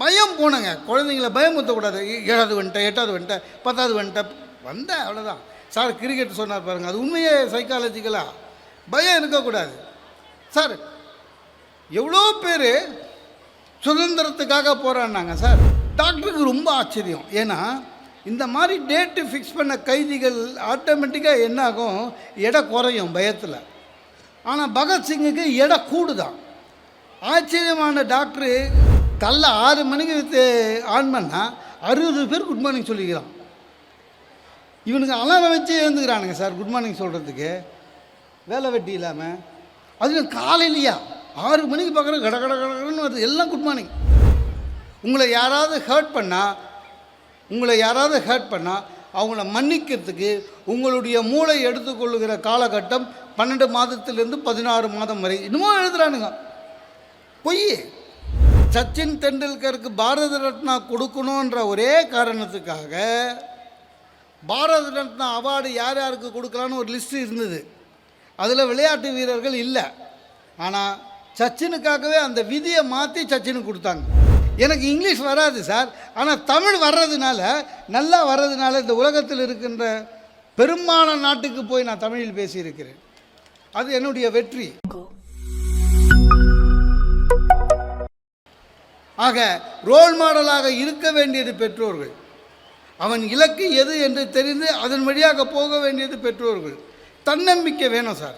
பயம் போனங்க. குழந்தைங்கள பயமுறுத்தக்கூடாது. 7வது வந்துட்டேன், 8வது வந்துட்டேன், 10வது வந்துட்டேன், வந்தேன் அவ்வளோதான். சார் கிரிக்கெட் சொன்னார் பாருங்கள், அது உண்மையே சைக்காலஜிக்கலாக பயம் இருக்கக்கூடாது. சார் எவ்வளோ பேர் சுதந்திரத்துக்காக போராடினாங்க சார். டாக்டருக்கு ரொம்ப ஆச்சரியம். ஏன்னா இந்த மாதிரி டேட்டு ஃபிக்ஸ் பண்ண கைதிகள் ஆட்டோமேட்டிக்காக என்னாகும், எடை குறையும் பயத்தில். ஆனால் பகத்சிங்குக்கு எடை கூடுதான். ஆச்சரியமான டாக்டரு கல்ல 6 மணிக்கு ஆன் பண்ணால் 60 பேர் குட் மார்னிங் சொல்லிக்கிறான். இவனுக்கு அலாரம் வச்சு எழுந்துக்கிறானுங்க சார் குட் மார்னிங் சொல்கிறதுக்கு, வேலை வெட்டி இல்லாமல். அதுவும் காலையிலையா 6 மணிக்கு பார்க்குற கட கட கடன்னு வருது, எல்லாம் குட் மார்னிங். உங்களை யாராவது ஹர்ட் பண்ணால் அவங்கள மன்னிக்கிறதுக்கு உங்களுடைய மூளை எடுத்துக்கொள்ளுகிற காலகட்டம் 12 மாதத்திலிருந்து 16 மாதம் வரை. இன்னமும் எழுதுகிறானுங்க பொய். சச்சின் தெண்டுல்கருக்கு பாரத ரத்னா கொடுக்கணுன்ற ஒரே காரணத்துக்காக பாரத ரத்னா அவார்டு யார் யாருக்கு கொடுக்கலான்னு ஒரு லிஸ்ட்டு இருந்தது. அதில் விளையாட்டு வீரர்கள் இல்லை. ஆனால் சச்சினுக்காகவே அந்த விதியை மாற்றி சச்சினுக்கு கொடுத்தாங்க. எனக்கு இங்கிலீஷ் வராது சார், ஆனால் தமிழ் வர்றதுனால, நல்லா வர்றதுனால இந்த உலகத்தில் இருக்கின்ற பெரும்பாலான நாட்டுக்கு போய் நான் தமிழில் பேசியிருக்கிறேன். அது என்னுடைய வெற்றி. ஆக ரோல் மாடலாக இருக்க வேண்டியது பெற்றோர்கள். அவன் இலக்கு எது என்று தெரிந்து அதன் வழியாக போக வேண்டியது பெற்றோர்கள். தன்னம்பிக்கை வேணும் சார்,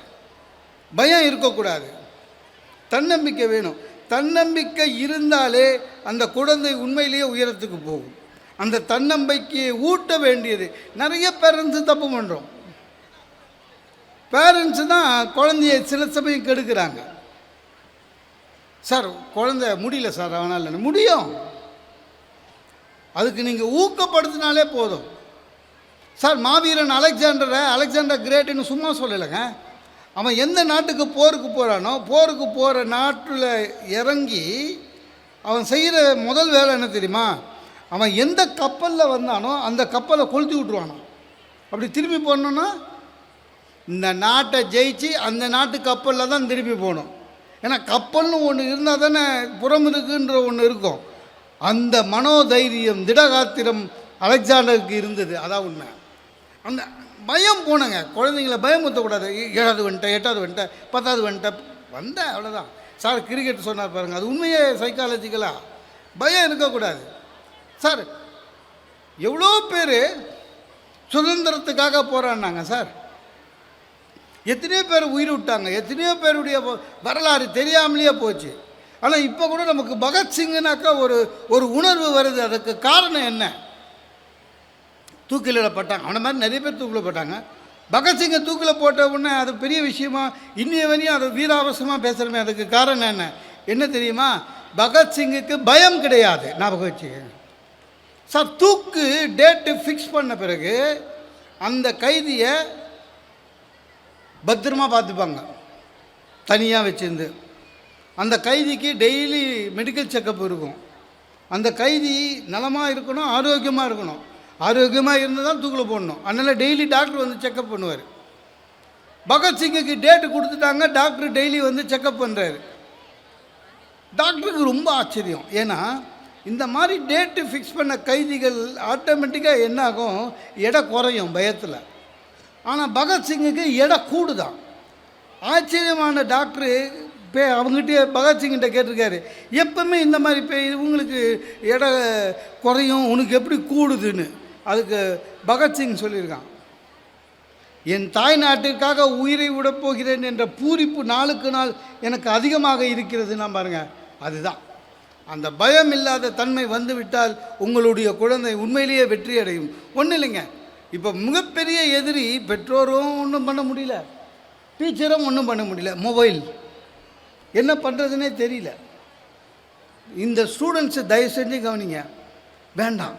பயம் இருக்கக்கூடாது, தன்னம்பிக்கை வேணும். தன்னம்பிக்கை இருந்தாலே அந்த குழந்தை உண்மையிலேயே உயரத்துக்கு போகும். அந்த தன்னம்பிக்கையை ஊட்ட வேண்டியது. நிறைய பேரண்ட்ஸு தப்பு பண்ணுறோம். பேரண்ட்ஸு தான் குழந்தைய சில சமயம் கெடுக்கிறாங்க. சார் குழந்தை முடியல சார், அவனால் முடியும், அதுக்கு நீங்கள் ஊக்கப்படுத்தினாலே போதும். சார் மாவீரன் அலெக்சாண்டர் கிரேட்டுன்னு சும்மா சொல்லலைங்க. அவன் எந்த நாட்டுக்கு போருக்கு போகிறானோ, போருக்கு போகிற நாட்டில் இறங்கி அவன் செய்கிற முதல் வேலை என்ன தெரியுமா? அவன் எந்த கப்பலில் வந்தானோ அந்த கப்பலை கொளுத்தி விட்ருவானோ. அப்படி திரும்பி போடணுன்னா இந்த நாட்டை ஜெயிச்சு அந்த நாட்டு கப்பலில் தான் திரும்பி போகணும். ஏன்னா கப்பல்னு ஒன்று இருந்தால் தானே புறம் இருக்குன்ற ஒன்று இருக்கும். அந்த மனோதைரியம் திடகாத்திரம் அலெக்சாண்டருக்கு இருந்தது. அதான் உண்மை. அந்த பயம் போனங்க. குழந்தைங்கள பயமுறுத்தக்கூடாது. 7வது வந்துட்டேன், 8வது வந்துட்டேன், 10வது வந்துட்டேன், வந்தேன் அவ்வளோதான். சார் கிரிக்கெட் சொன்னார் பாருங்கள், அது உண்மையே சைக்காலஜிக்கலாக பயம் இருக்கக்கூடாது. சார் எவ்வளோ பேர் சுதந்திரத்துக்காக போராடினாங்க சார். எத்தனையோ பேர் உயிர் விட்டாங்க, எத்தனையோ பேருடைய வரலாறு தெரியாமலேயே போச்சு. ஆனால் இப்போ கூட நமக்கு பகத்சிங்குனாக்கா ஒரு உணர்வு வருது. அதுக்கு காரணம் என்ன? தூக்கிலிடப்பட்டாங்க. அவனை மாதிரி நிறைய பேர் தூக்கிலப்பட்டாங்க. பகத்சிங்கை தூக்கில் போட்ட உடனே அது பெரிய விஷயமா இன்னைய வரையும் அது வீராவசமாக பேசுகிறோமே. அதுக்கு காரணம் என்ன தெரியுமா? பகத்சிங்குக்கு பயம் கிடையாது. ஞாபகம் வச்சுக்க சார். தூக்கு டேட்டு ஃபிக்ஸ் பண்ண பிறகு அந்த கைதியை பத்திரமா பார்த்துப்பாங்க, தனியாக வச்சுருந்து. அந்த கைதிக்கு டெய்லி மெடிக்கல் செக்கப் இருக்கும். அந்த கைதி நலமாக இருக்கணும், ஆரோக்கியமாக இருக்கணும். ஆரோக்கியமாக இருந்தால் தான் தூக்கில் போடணும். அதனால் டெய்லி டாக்டர் வந்து செக்கப் பண்ணுவார். பகத்சிங்குக்கு டேட்டு கொடுத்துட்டாங்க, டாக்டர் டெய்லி வந்து செக்கப் பண்ணுறாரு. டாக்டருக்கு ரொம்ப ஆச்சரியம். ஏன்னா இந்த மாதிரி டேட்டு ஃபிக்ஸ் பண்ண கைதிகள் ஆட்டோமேட்டிக்காக என்னாகும், எடை குறையும் பயத்தில். ஆனால் பகத்சிங்குக்கு எடை கூடுதான். ஆச்சரியமான டாக்டரு அவங்ககிட்ட பகத்சிங்கிட்ட கேட்டிருக்காரு, எப்பவுமே இந்த மாதிரி இவங்களுக்கு எடை குறையும், உனக்கு எப்படி கூடுதுன்னு. அதுக்கு பகத்சிங் சொல்லியிருக்கான், என் தாய் நாட்டிற்காக உயிரை விடப்போகிறேன் என்ற பூரிப்பு நாளுக்கு நாள் எனக்கு அதிகமாக இருக்கிறதுன்னா பாருங்கள். அதுதான் அந்த பயம் இல்லாத தன்மை வந்துவிட்டால் உங்களுடைய குழந்தை உண்மையிலேயே வெற்றி அடையும். ஒன்றும் இல்லைங்க, இப்போ மிகப்பெரிய எதிரி பெற்றோரும் ஒன்றும் பண்ண முடியல, டீச்சரும் ஒன்றும் பண்ண முடியல. மொபைல் என்ன பண்ணுறதுனே தெரியல. இந்த ஸ்டூடெண்ட்ஸை தயவு செஞ்சு கவனிங்க, வேண்டாம்.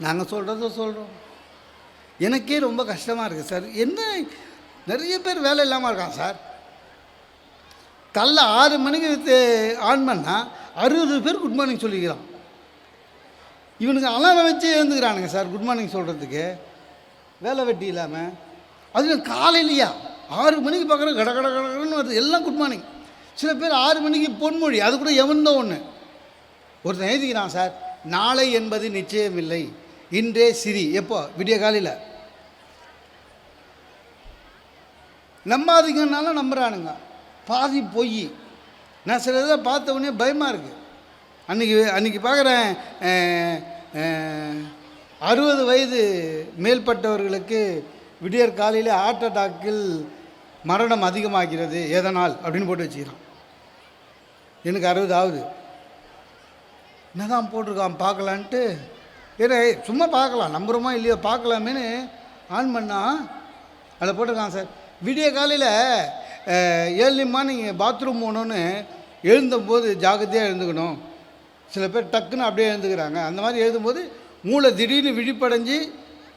நாங்கள் சொல்கிறத சொல்கிறோம். எனக்கே ரொம்ப கஷ்டமாக இருக்குது சார். என்ன நிறைய பேர் வேலை இல்லாமல் இருக்கான் சார். கல்ல 6 மணிக்கு ஆன் பண்ணால் 60 பேர் குட் மார்னிங் சொல்லிக்கிறான். இவனுக்கு அலாரம் வச்சு எழுந்துக்கிறானுங்க சார் குட் மார்னிங் சொல்கிறதுக்கு, வேலை வெட்டி இல்லாமல். அதுவும் காலையிலையா 6 மணிக்கு பார்க்குற கட கட கடன்னு வருது, எல்லாம் குட் மார்னிங். சில பேர் 6 மணிக்கு பொன்மொழி, அது கூட எவன்தோ ஒன்று ஒருத்தன் எழுதிக்கிறான் சார், நாளை என்பது நிச்சயமில்லை, இன்றே சிரி. எப்போ? விடிய காலையில். நம்பாதீங்கன்னாலும் நம்புகிறானுங்க, பாதி பொய். நான் சில இதை பார்த்த உடனே பயமாக இருக்குது. அன்றைக்கி பார்க்குறேன், 60 வயது மேற்பட்டவர்களுக்கு விடியற் காலையில் ஹார்ட் அட்டாக்கில் மரணம் அதிகமாகிறது, எதனால் அப்படின்னு போட்டு வச்சுக்கிறான். எனக்கு 60 ஆகுது. என்ன தான் போட்டிருக்கான் பார்க்கலான்ட்டு, ஏன்னா சும்மா பார்க்கலாம், நம்புகிறோமா இல்லையோ பார்க்கலாமேன்னு ஆன் பண்ணால் அதில் போட்டிருக்கான் சார், விடிய காலையில் ஏர்லி மார்னிங் பாத்ரூம் போகணுன்னு எழுந்தபோது ஜாகிரதையாக எழுந்துக்கணும். சில பேர் டக்குன்னு அப்படியே எழுந்துக்கிறாங்க. அந்த மாதிரி எழுதும்போது மூளை திடீர்னு விழிப்படைஞ்சு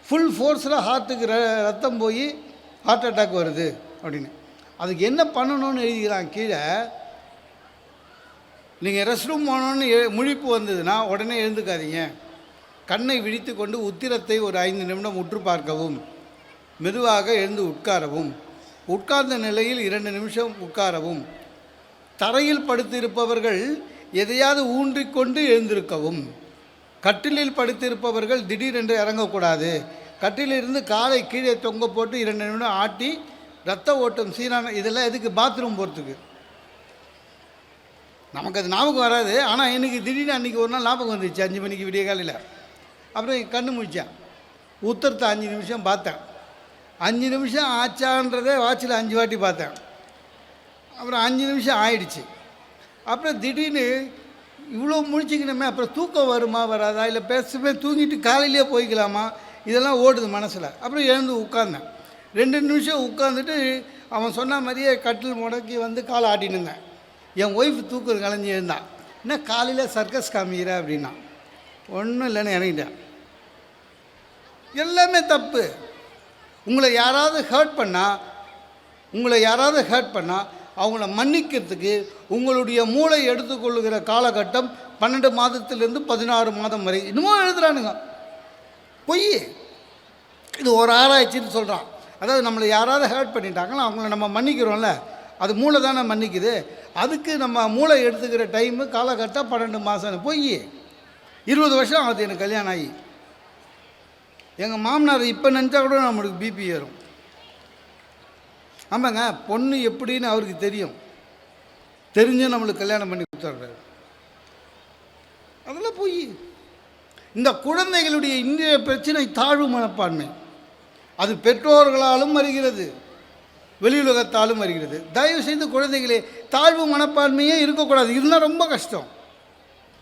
ஃபுல் ஃபோர்ஸில் ஹார்ட்டுக்கு ரத்தம் போய் ஹார்ட் அட்டாக் வருது அப்படின்னு. அதுக்கு என்ன பண்ணணும்னு எழுதிக்கிறான் கீழே. நீங்கள் ரெஸ்ட் ரூம் போகணுன்னு முழிப்பு வந்ததுன்னா உடனே எழுந்துக்காதீங்க. கண்ணை விழித்து கொண்டு உத்திரத்தை ஒரு 5 நிமிடம் உற்று பார்க்கவும், மெதுவாக எழுந்து உட்காரவும், உட்கார்ந்த நிலையில் 2 நிமிஷம் உட்காரவும், தரையில் படுத்திருப்பவர்கள் எதையாவது ஊன்றிக்கொண்டு எழுந்திருக்கவும், கட்டிலில் படுத்திருப்பவர்கள் திடீரென்று இறங்கக்கூடாது, கட்டிலிருந்து காலை கீழே தொங்க போட்டு 2 நிமிடம் ஆட்டி ரத்த ஓட்டம் சீரான. இதெல்லாம் எதுக்கு? பாத்ரூம் போகிறதுக்கு. நமக்கு அது ஞாபகம் வராது. ஆனால் எனக்கு திடீர்னு அன்றைக்கி ஒரு நாள் ஞாபகம் வந்துச்சு. 5 மணிக்கு விடிய காலையில். அப்புறம் கண்ணு முடித்தேன், உத்தரத்தை 5 நிமிஷம் பார்த்தேன். 5 நிமிஷம் ஆச்சான்றதே வாட்சில் 5 வாட்டி பார்த்தேன். அப்புறம் 5 நிமிஷம் ஆயிடுச்சு. அப்புறம் திடீர்னு இவ்வளோ முழிச்சிக்கணுமே, அப்புறம் தூக்கம் வருமா வராதா, இல்லை பேசுமே தூங்கிட்டு காலையிலே போய்க்கலாமா, இதெல்லாம் ஓடுது மனசில். அப்புறம் எழுந்து உட்கார்ந்தேன். 2 நிமிஷம் உட்காந்துட்டு அவன் சொன்ன மாதிரியே கட்டில் முடக்கி வந்து காலை ஆட்டின்னு இருந்தேன். என் ஒய்ஃப் தூக்கம் கலைஞ்சி இருந்தான். என்ன காலையில் சர்க்கஸ் காமிக்கிற அப்படின்னா, ஒன்றும் இல்லைன்னு இறங்கிட்டேன். எல்லாமே தப்பு. உங்களை யாராவது ஹர்ட் பண்ணால் அவங்கள மன்னிக்கிறதுக்கு உங்களுடைய மூளை எடுத்துக்கொள்ளுகிற காலகட்டம் 12 மாதத்திலிருந்து 16 மாதம் வரை. இன்னமும் எழுதுறானுங்க பொய். இது ஒரு ஆராய்ச்சின்னு சொல்கிறான். அதாவது நம்மளை யாராவது ஹர்ட் பண்ணிட்டாங்கன்னா அவங்கள நம்ம மன்னிக்கிறோம்ல, அது மூளை தானே மன்னிக்குது. அதுக்கு நம்ம மூளை எடுத்துக்கிற டைமு காலகட்டம் 12 மாதம். பொய். 20 வருஷம் ஆகுது எனக்கு கல்யாணம் ஆகி. எங்கள் மாமனார் இப்போ நினச்சா கூட நம்மளுக்கு பிபி ஏறும். ஆமாங்க, பொண்ணு எப்படின்னு அவருக்கு தெரியும். தெரிஞ்சு நம்மளுக்கு கல்யாணம் பண்ணி கொடுத்துட்றாரு. அதெல்லாம் போய் இந்த குழந்தைகளுடைய இன்றைய பிரச்சனை தாழ்வு மனப்பான்மை. அது பெற்றோர்களாலும் வருகிறது, வெளியுலகத்தாலும் வருகிறது. தயவு செய்து குழந்தைகளே, தாழ்வு மனப்பான்மையே இருக்கக்கூடாது. இதெல்லாம் ரொம்ப கஷ்டம்.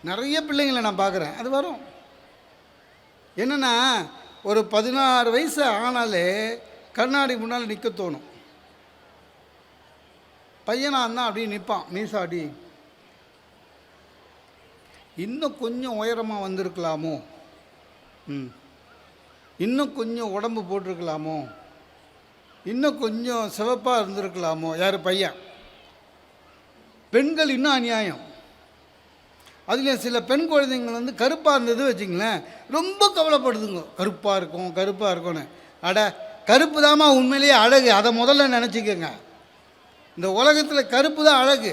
நிறைய பிள்ளைங்களை நான் பார்க்குறேன், அது வரும். என்னென்னா, ஒரு 16 வயசு ஆனாலே கண்ணாடி முன்னால் நிற்க தோணும். பையனாக இருந்தால் அப்படியே நிற்பான், மீசாடி. இன்னும் கொஞ்சம் உயரமாக வந்திருக்கலாமோ, இன்னும் கொஞ்சம் உடம்பு போட்டிருக்கலாமோ, இன்னும் கொஞ்சம் சிவப்பாக இருந்திருக்கலாமோ. யார்? பையன். பெண்கள் இன்னும் அநியாயம். அதில் சில பெண் குழந்தைங்கள் வந்து கருப்பாக இருந்தது வச்சுங்களேன், ரொம்ப கவலைப்படுதுங்க. கருப்பாக இருக்கும்னு. அட, கருப்பு தாம்மா உண்மையிலேயே அழகு. அதை முதல்ல நினச்சிக்கோங்க. இந்த உலகத்தில் கருப்பு தான் அழகு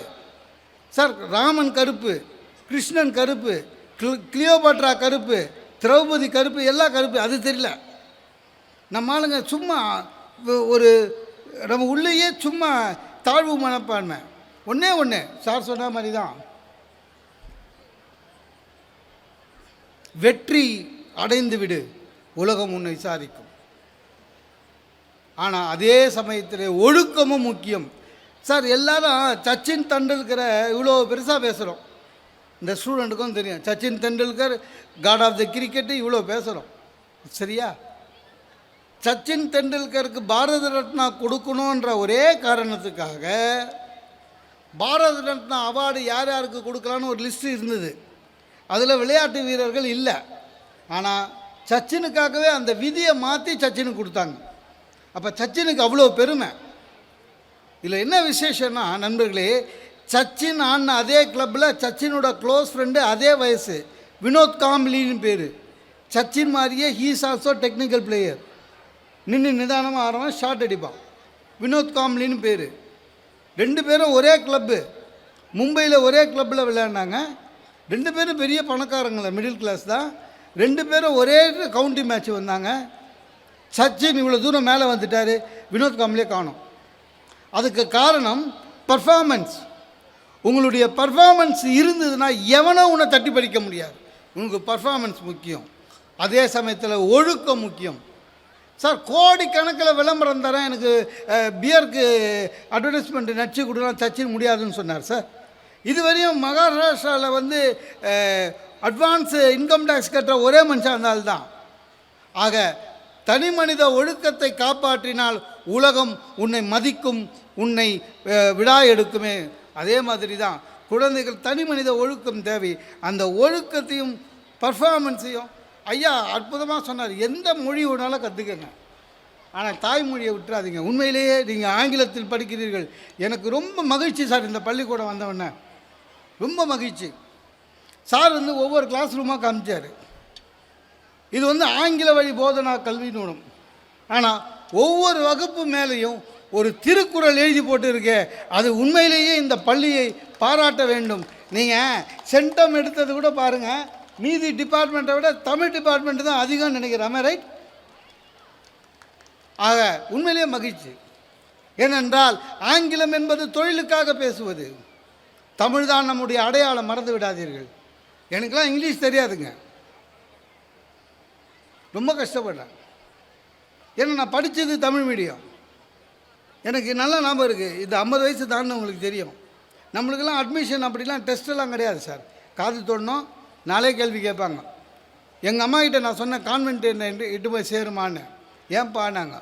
சார். ராமன் கருப்பு, கிருஷ்ணன் கருப்பு, கிளியோபாட்ரா கருப்பு, திரௌபதி கருப்பு, எல்லாம் கருப்பு. அது தெரியல. நம்ம ஆளுங்க சும்மா ஒரு நம்ம உள்ளேயே சும்மா தாழ்வு மனப்பான்மை. ஒன்று சார் சொன்ன மாதிரி தான். வெற்றி அடைந்து விடு, உலகம் உன்னை விசாரிக்கும். ஆனால் அதே சமயத்தில் ஒழுக்கமும் முக்கியம் சார். எல்லாரும் சச்சின் தெண்டுல்கரை இவ்வளோ பெருசாக பேசுகிறோம். இந்த ஸ்டூடெண்ட்டுக்கும் தெரியும், Sachin Tendulkar god of the cricket இவ்வளோ பேசுகிறோம். சரியா? சச்சின் தெண்டுல்கருக்கு பாரத ரத்னா கொடுக்கணுன்ற ஒரே காரணத்துக்காக பாரத ரத்னா அவார்டு யார் யாருக்கு கொடுக்கலான்னு ஒரு லிஸ்ட்டு இருந்தது. அதில் விளையாட்டு வீரர்கள் இல்லை. ஆனால் சச்சினுக்காகவே அந்த விதியை மாற்றி சச்சினுக்கு கொடுத்தாங்க. அப்போ சச்சினுக்கு அவ்வளோ பெருமை. இதில் என்ன விசேஷம்னா நண்பர்களே, சச்சின் ஆடின அதே கிளப்பில் சச்சினோட க்ளோஸ் ஃப்ரெண்டு அதே வயசு வினோத் காம்ப்ளின்னு பேர். சச்சின் மாதிரியே ஹீஸ் ஆல்சோ டெக்னிக்கல் பிளேயர். நின்று நிதானமாக ஆடுறவன் ஷாட் அடிப்பான். வினோத் காம்ப்ளின்னு பேர். 2 பேரும் ஒரே கிளப்பு, மும்பையில் ஒரே கிளப்பில் விளையாடினாங்க. 2 பேரும் பெரிய பணக்காரங்கள, மிடில் கிளாஸ் தான். 2 பேரும் ஒரே கவுண்டி மேட்ச் வந்தாங்க. சச்சின் இவ்வளோ தூரம் மேலே வந்துட்டார், வினோத் காம்ப்ளே காணோம். அதுக்கு காரணம் பர்ஃபார்மன்ஸ். உங்களுடைய பர்ஃபார்மன்ஸ் இருந்ததுன்னா எவனோ உன்னை தட்டி பறிக்க முடியாது. உங்களுக்கு பர்ஃபார்மன்ஸ் முக்கியம், அதே சமயத்தில் ஒழுக்கம் முக்கியம். சார் கோடிக்கணக்கில் விளம்பரம் தரேன், எனக்கு பியருக்கு அட்வர்டைஸ்மெண்ட் நடிச்சு கொடுக்கலாம், சச்சின் முடியாதுன்னு சொன்னார் சார். இதுவரையும் மகாராஷ்டிராவில் வந்து அட்வான்ஸு இன்கம் டேக்ஸ் கட்டுற ஒரே மனுஷன் அந்த தான். ஆக தனி மனித ஒழுக்கத்தை காப்பாற்றினால் உலகம் உன்னை மதிக்கும், உன்னை விடா எடுக்குமே. அதே மாதிரி தான் குழந்தைகள் தனி மனித ஒழுக்கம் தேவை. அந்த ஒழுக்கத்தையும் பர்ஃபார்மன்ஸையும் ஐயா அற்புதமாக சொன்னார். எந்த மொழி வேணாலும் கற்றுக்கங்க, ஆனால் தாய்மொழியை விட்டுறாதீங்க. உண்மையிலேயே நீங்கள் ஆங்கிலத்தில் படிக்கிறீர்கள். எனக்கு ரொம்ப மகிழ்ச்சி சார், இந்த பள்ளிக்கூடம் வந்தவொடனே ரொம்ப மகிழ்ச்சி. சார் வந்து ஒவ்வொரு கிளாஸ் ரூமாக காமிச்சார். இது வந்து ஆங்கில வழி போதனா கல்வி நிறுவனம். ஆனால் ஒவ்வொரு வகுப்பு மேலேயும் ஒரு திருக்குறள் எழுதி போட்டு இருக்கே, அது உண்மையிலேயே இந்த பள்ளியை பாராட்ட வேண்டும். நீங்கள் சென்டம் எடுத்தது கூட பாருங்கள், மீதி டிபார்ட்மெண்ட்டை விட தமிழ் டிபார்ட்மெண்ட்டு தான் அதிகம் நினைக்கிறேன், ரைட்? ஆக உண்மையிலேயே மகிழ்ச்சி. ஏனென்றால் ஆங்கிலம் என்பது தொழிலுக்காக பேசுவது, தமிழ் தான் நம்முடைய அடையாளம், மறந்து விடாதீர்கள். எனக்கெல்லாம் இங்கிலீஷ் தெரியாதுங்க, ரொம்ப கஷ்டப்பட்டேன். ஏன்னா நான் படித்தது தமிழ் மீடியம். எனக்கு நல்ல ஞாபகம் இருக்குது, இது 50 வயசு தான்னு உங்களுக்கு தெரியும். நம்மளுக்கெல்லாம் அட்மிஷன் அப்படிலாம் டெஸ்ட்டெல்லாம் கிடையாது சார். காது தொடணும், நாளே கேள்வி கேட்பாங்க. எங்கள் அம்மா கிட்ட நான் சொன்னேன், கான்வென்ட் என்ன இட்டு போய் சேருமான்னு. ஏன்ப்பானாங்க,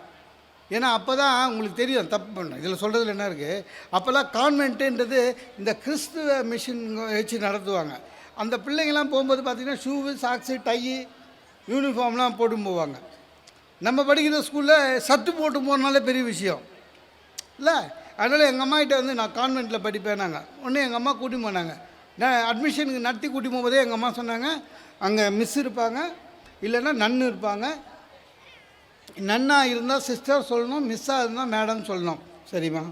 ஏன்னா அப்போ தான் உங்களுக்கு தெரியும் தப்பு பண்ண இதில் சொல்கிறதுல என்ன இருக்குது. அப்போல்லாம் கான்வென்ட்டுன்றது இந்த கிறிஸ்துவ மிஷின் வச்சு நடத்துவாங்க. அந்த பிள்ளைங்கள்லாம் போகும்போது பார்த்திங்கன்னா ஷூவு, சாக்ஸு, டை, யூனிஃபார்ம்லாம் போட்டு போவாங்க. நம்ம படிக்கிற ஸ்கூலில் சட்டு போட்டு போகிறனாலே பெரிய விஷயம் இல்லை. அதனால் எங்கள் அம்மாகிட்ட வந்து நான் கான்வென்ட்டில் படிப்பேனாங்க. உடனே எங்கள் அம்மா கூட்டி போனாங்க. நான் அட்மிஷனுக்கு நடத்தி கூட்டி போகும்போதே எங்கள் அம்மா சொன்னாங்க, அங்கே மிஸ் இருப்பாங்க, இல்லைன்னா நன்னு இருப்பாங்க. நன்னாக இருந்தால் சிஸ்டர் சொல்லணும், மிஸ்ஸாக இருந்தால் மேடம் சொல்லணும். சரிம்மா,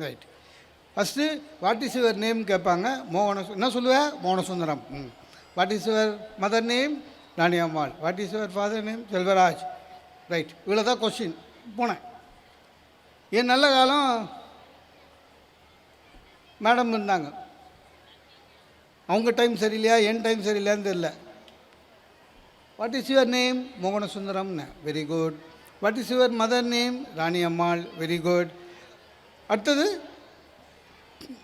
right. First what is your name கேட்பாங்க. என்ன சொல்லுவேன்? Mohanasundaram. What is your mother name? Rani Ammal. What is your father name? Selvaraj. Right, இவ்வளோ தான் கொஸ்டின். போனேன். என் நல்ல காலம் மேடம் இருந்தாங்க. அவங்க டைம் சரியில்லையா, என் டைம் சரியில்லையான்னு தெரியல. What is your name? மோகனசுந்தரம்னு. Very good. What is your mother name? Rani Ammal. Very good. அடுத்தது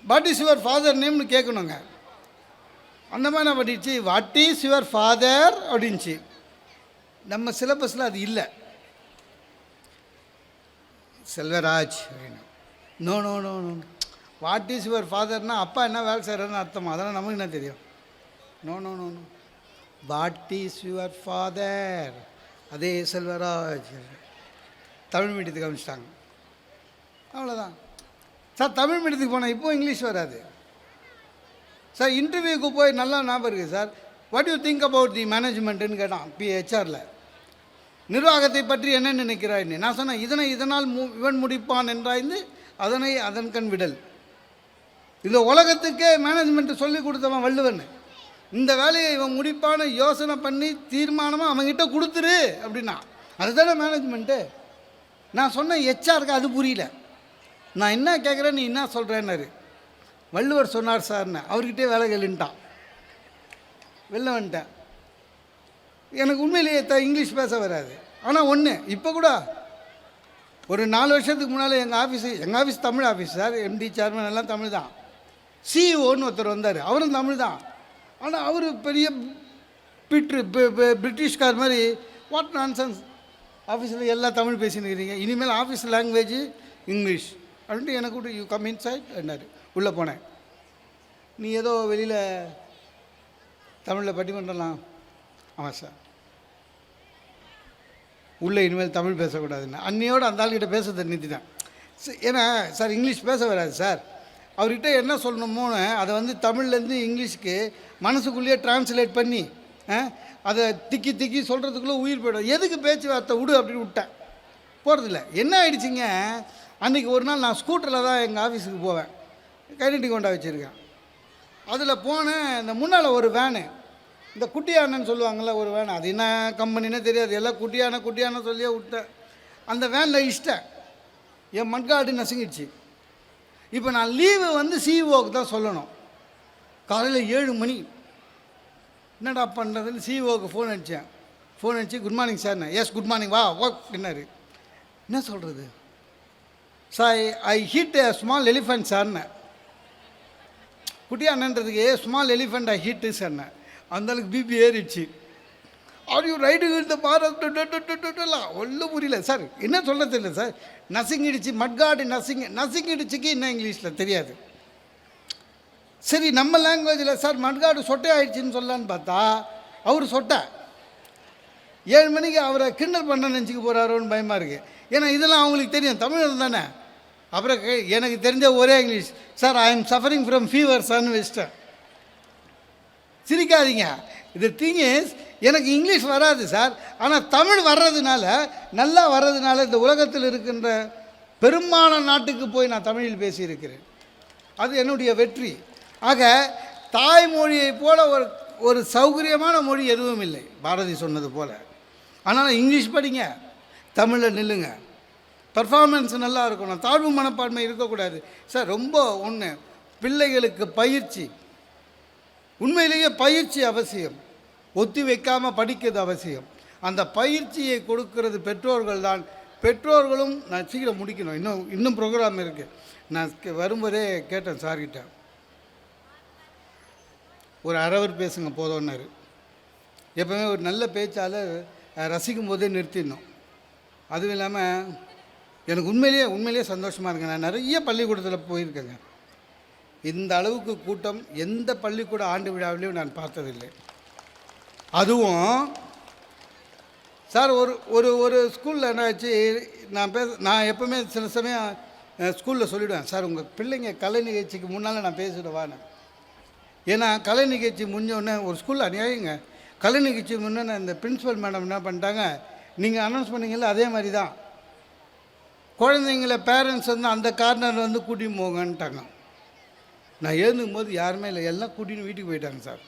வாட் இஸ் யுவர் ஃபாதர் நேம்னு கேட்கணுங்க. அந்த மாதிரி நான் படிச்சு வாட் இஸ் யுவர் ஃபாதர் அப்படின்ச்சு. நம்ம சிலபஸில் அது இல்லை. செல்வராஜ் அப்படின்னு. No no no no what is your ஃபாதர்னால் அப்பா என்ன வேலை செய்கிறாருன்னு அர்த்தமா? அதெல்லாம் நமக்கு என்ன தெரியும்? No no no no what is your father. அதே செல்வராஜ். தமிழ் மீடியத்துக்கு அமைச்சிட்டாங்க. அவ்வளோதான் சார். தமிழ் மீடியத்துக்கு போனால் இப்போது இங்கிலீஷ் வராது சார். இன்டர்வியூக்கு போய் நல்லா ஞாபகம் இருக்குது sir. What you think about the மேனேஜ்மெண்ட்டுன்னு கேட்டான் ஹெச்ஆரில். நிர்வாகத்தை பற்றி என்ன நினைக்கிறாய்ன்னு. நான் சொன்னேன், இதனால் இவன் முடிப்பான் என்றாய்ந்து அதனை அதன் கண் விடல். இந்த உலகத்துக்கே மேனேஜ்மெண்ட்டு சொல்லி கொடுத்தவன் வள்ளுவன். இந்த வேலையை இவன் முடிப்பான்னு யோசனை பண்ணி தீர்மானமாக அவங்ககிட்ட கொடுத்துரு அப்படின்னா அதுதானே மேனேஜ்மெண்ட்டு. நான் சொன்னேன் ஹெச்ஆருக்கு அது புரியல. நான் என்ன கேட்குறேன், நீ என்ன சொல்கிறேன்னாரு. வள்ளுவர் சொன்னார் சார்னு அவர்கிட்டே வேலை கேளுன்ட்டான். வெளில வந்துட்டேன். எனக்கு உண்மையிலேயே இங்கிலீஷ் பேச வராது. ஆனால் ஒன்று, இப்போ கூட ஒரு 4 வருஷத்துக்கு முன்னால் எங்கள் office Tamil office sir. MD, chairman எல்லாம் தமிழ் தான். சிஇஓன்னு ஒருத்தர் வந்தார், அவரும் தமிழ் தான். ஆனால் அவர் பெரிய பிரிட்டிஷ்கார் மாதிரி வாட் நான்சென்ஸ், ஆஃபீஸில் எல்லாம் தமிழ் பேசின்னு இருக்கிறீங்க, இனிமேல் ஆஃபீஸ் லாங்குவேஜ் இங்கிலீஷ் அப்படின்ட்டு எனக்கு கூட யூ கம் இன்சைட் என்னார். உள்ளே போனேன். நீ ஏதோ வெளியில் தமிழில் பட்டிமன்றலாம். ஆமாம் சார், உள்ளே இனிமேல் தமிழ் பேசக்கூடாதுன்னு அன்னையோடு அந்த ஆள்கிட்ட பேசுறதை நிறுத்திட்டேன். ஏன்னா சார் இங்கிலீஷ் பேச வராது சார். அவர்கிட்ட என்ன சொல்லணுமோன்னு அதை வந்து தமிழ்லேருந்து இங்கிலீஷ்க்கு மனசுக்குள்ளேயே டிரான்ஸ்லேட் பண்ணி அதை திக்கி திக்கி சொல்கிறதுக்குள்ளே உயிர் போய்டும். எதுக்கு பேச்சுவார்த்தை விடு அப்படின்னு விட்டேன். போகிறதில்ல. என்ன ஆகிடுச்சிங்க, அன்றைக்கி ஒரு நாள் நான் ஸ்கூட்டரில் தான் எங்கள் ஆஃபீஸுக்கு போவேன். கைனட்டி கொண்டா வச்சுருக்கேன். அதில் போனேன். இந்த முன்னால் ஒரு வேனு, இந்த குட்டியானன்னு சொல்லுவாங்கள்ல ஒரு வேன், அது என்ன கம்பெனின்னே தெரியாது, எல்லாம் குட்டியான சொல்லியே விட்டேன். அந்த வேனில் இஷ்டேன், என் மட்காடு நசுங்கிடுச்சு. இப்போ நான் லீவு வந்து சிஇஓக்கு தான் சொல்லணும். காலையில் 7 மணி, என்னடா பண்ணுறதுன்னு சிஇஓக்கு ஃபோன் அடித்து good morning sir. Yes good morning, வா ஒர்க் என்னாரு. என்ன சொல்கிறது சார், ஐ ஹிட் ஏ ஸ்மால் எலிஃபென்ட் சார்னேன். குட்டியானன்றதுக்கு ஸ்மால் எலிஃபெண்ட் ஐ ஹிட்டு சார்னேன். அந்தளவுக்கு பிபி ஏறிடுச்சு. ஆர் யூ ரைடிங் இந்த பாரலாம் ஒன்றும் புரியல சார், என்ன சொல்ல தெரியல சார். நசுங்கிடுச்சு, மட்காடு நசுங்கிடுச்சுக்கு என்ன இங்கிலீஷில் தெரியாது. சரி நம்ம லாங்குவேஜில் சார் மட்காடு சொட்டை ஆயிடுச்சின்னு சொல்லலான்னு பார்த்தா அவர் சொட்டை. 7 மணிக்கு அவரை கிண்டல் பண்ண நினச்சிக்க போகிறாரோன்னு பயமாக இருக்குது. ஏன்னா இதெல்லாம் அவங்களுக்கு தெரியும், தமிழர் தானே. அப்புறம் எனக்கு தெரிஞ்ச ஒரே English, sir I am suffering from fever சார்னு வச்சிட்டேன். சிரிக்காதீங்க, இது திங் இஸ், எனக்கு இங்கிலீஷ் வராது சார், ஆனால் தமிழ் வர்றதுனால, நல்லா வர்றதுனால இந்த உலகத்தில் இருக்கின்ற பெரும்பாலான நாட்டுக்கு போய் நான் தமிழில் பேசியிருக்கிறேன். அது என்னுடைய வெற்றி. ஆக தாய்மொழியை போல ஒரு சௌகரியமான மொழி எதுவும் இல்லை, பாரதி சொன்னது போல். ஆனால் இங்கிலீஷ் படிங்க, தமிழில் நில்லுங்க, பர்ஃபார்மன்ஸ் நல்லா இருக்கணும், தாழ்வு மனப்பான்மை இருக்கக்கூடாது சார். ரொம்ப ஒன்று, பிள்ளைகளுக்கு பயிற்சி, உண்மையிலேயே பயிற்சி அவசியம். ஒத்தி வைக்காமல் படிக்கிறது அவசியம். அந்த பயிற்சியை கொடுக்கிறது பெற்றோர்கள் தான். பெற்றோர்களும், நான் சீக்கிரம் முடிக்கணும், இன்னும் ப்ரோக்ராம் இருக்குது. நான் வரும்போதே கேட்டேன் சார்கிட்ட, ஒரு அரவர் பேசுங்க போதோன்னாரு. எப்போவுமே ஒரு நல்ல பேச்சாளர் ரசிக்கும் போதே நிறுத்திடணும். அதுவும் இல்லாமல் எனக்கு உண்மையிலேயே சந்தோஷமாக இருக்குங்க. நான் நிறைய பள்ளிக்கூடத்தில் போயிருக்கேங்க. இந்த அளவுக்கு கூட்டம் எந்த பள்ளிக்கூட ஆண்டு விழாவிலையும் நான் பார்த்ததில்லை. அதுவும் சார் ஒரு ஸ்கூலில் என்ன ஆச்சு, நான் எப்போவுமே சில சமயம் ஸ்கூலில் சொல்லிவிடுவேன், சார் உங்கள் பிள்ளைங்க கலை நிகழ்ச்சிக்கு முன்னால் நான் பேசிடுவான்னு. ஏன்னா கலை நிகழ்ச்சி முடிஞ்சோடனே ஒரு ஸ்கூலில் அநியாயங்க, கலை நிகழ்ச்சி முன்னே இந்த பிரின்ஸிபல் மேடம் என்ன பண்ணிட்டாங்க, நீங்கள் அனௌன்ஸ் பண்ணிங்கல்ல அதே மாதிரி தான் குழந்தைங்கள பேரண்ட்ஸ் வந்து அந்த கார்னர் வந்து கூட்டின்னு போங்கன்ட்டாங்க. நான் எழுந்துக்கும் போது யாருமே இல்லை, எல்லாம் கூட்டின்னு வீட்டுக்கு போயிட்டாங்க சார்.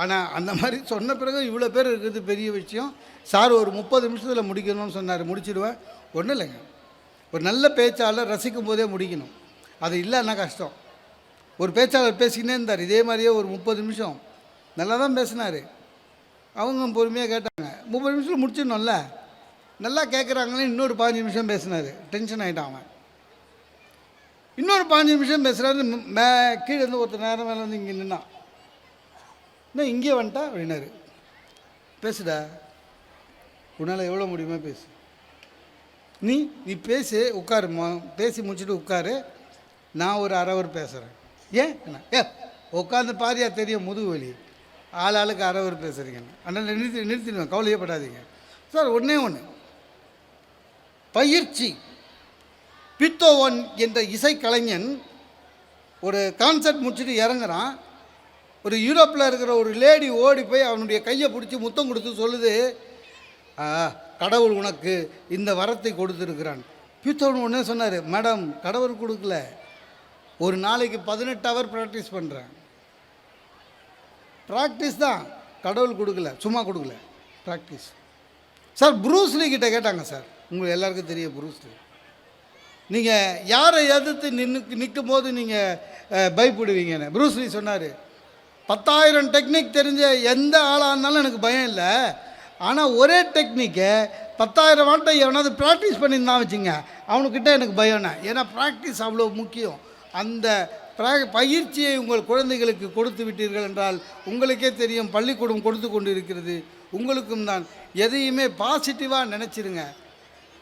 ஆனால் அந்த மாதிரி சொன்ன பிறகு இவ்வளோ பேர் இருக்கிறது பெரிய விஷயம். சார் ஒரு 30 நிமிஷத்தில் முடிக்கணும்னு சொன்னார், முடிச்சிடுவேன். ஒன்றும் இல்லைங்க, ஒரு நல்ல பேச்சாளர் ரசிக்கும் போதே முடிக்கணும், அது இல்லைன்னா கஷ்டம். ஒரு பேச்சாளர் பேசிக்கினே இருந்தார், இதே மாதிரியே ஒரு 30 நிமிஷம் நல்லா தான் பேசினார். அவங்க பொறுமையாக கேட்டாங்க, 30 நிமிஷத்தில் முடிச்சிடணும்ல, நல்லா கேட்குறாங்களே. இன்னொரு 15 நிமிஷம் பேசினார், டென்ஷன் ஆகிட்டான் அவன். இன்னொரு 15 நிமிஷம் பேசுகிறாரு. கீழே இருந்து ஒருத்தர் நேரம் மேலே வந்து இங்கே நின்னான், இன்னும் இங்கே வந்துட்டா அப்படின்னாரு. பேசுடா, உன்னால் எவ்வளோ முடியுமோ பேசு, நீ பேசு, உட்காரு, பேசி முடிச்சுட்டு உட்காரு, நான் ஒரு அரவர் பேசுகிறேன். ஏன் உட்காந்து பாரியா தெரியும் முதுகு வலி, ஆளுக்கு அரவர் பேசுகிறீங்கன்னு. அதனால் நிறுத்திடுவேன், கவலையப்படாதீங்க சார். ஒன்று பயிற்சி. பீத்தோவன் என்ற இசைக்கலைஞன் ஒரு கான்சர்ட் முடிச்சுட்டு இறங்குறான். ஒரு யூரோப்பில் இருக்கிற ஒரு லேடி ஓடி போய் அவனுடைய கையை பிடிச்சி முத்தம் கொடுத்து சொல்லுது, கடவுள் உனக்கு இந்த வரத்தை கொடுத்துருக்கிறான். பீத்தோவன் ஒன்றே சொன்னார், மேடம் கடவுள் கொடுக்கல, ஒரு நாளைக்கு 18 ஹவர் ப்ராக்டிஸ் பண்ணுறேன். ப்ராக்டிஸ் தான், கடவுள் கொடுக்கல, சும்மா கொடுக்கல, ப்ராக்டிஸ். சார் ப்ரூஸ்லி கிட்ட கேட்டாங்க, சார் உங்களுக்கு எல்லாருக்கும் தெரியும் ப்ரூஸ்லி, நீங்கள் யாரை எதிர்த்து நிற்கும் போது நீங்கள் பயப்படுவீங்கன்னு. ப்ரூஸ்லி சொன்னார், 10,000 டெக்னிக் தெரிஞ்ச எந்த ஆளாக இருந்தாலும் எனக்கு பயம் இல்லை, ஆனால் ஒரே டெக்னிக்கை 10,000 வாட்டை எவனாவது ப்ராக்டிஸ் பண்ணியிருந்தான் வச்சுங்க, அவனுக்கிட்ட எனக்கு பயம்னா. ஏன்னா ப்ராக்டிஸ் அவ்வளோ முக்கியம். அந்த பயிற்சியை உங்கள் குழந்தைகளுக்கு கொடுத்து விட்டீர்கள் என்றால் உங்களுக்கே தெரியும், பள்ளிக்கூடம் கொடுத்து கொண்டு இருக்கிறது, உங்களுக்கும் தான். எதையுமே பாசிட்டிவாக நினச்சிருங்க,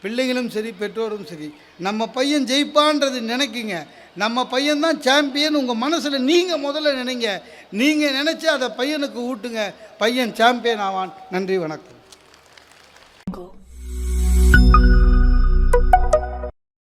பிள்ளைகளும் சரி பெற்றோரும் சரி. நம்ம பையன் ஜெயிப்பான்றது நினைக்குங்க, நம்ம பையன்தான் சாம்பியன் உங்கள் மனசில் நீங்கள் முதல்ல நினைங்க. நீங்கள் நினச்சி அதை பையனுக்கு ஊட்டுங்க, பையன் சாம்பியன் ஆவான். நன்றி, வணக்கம்.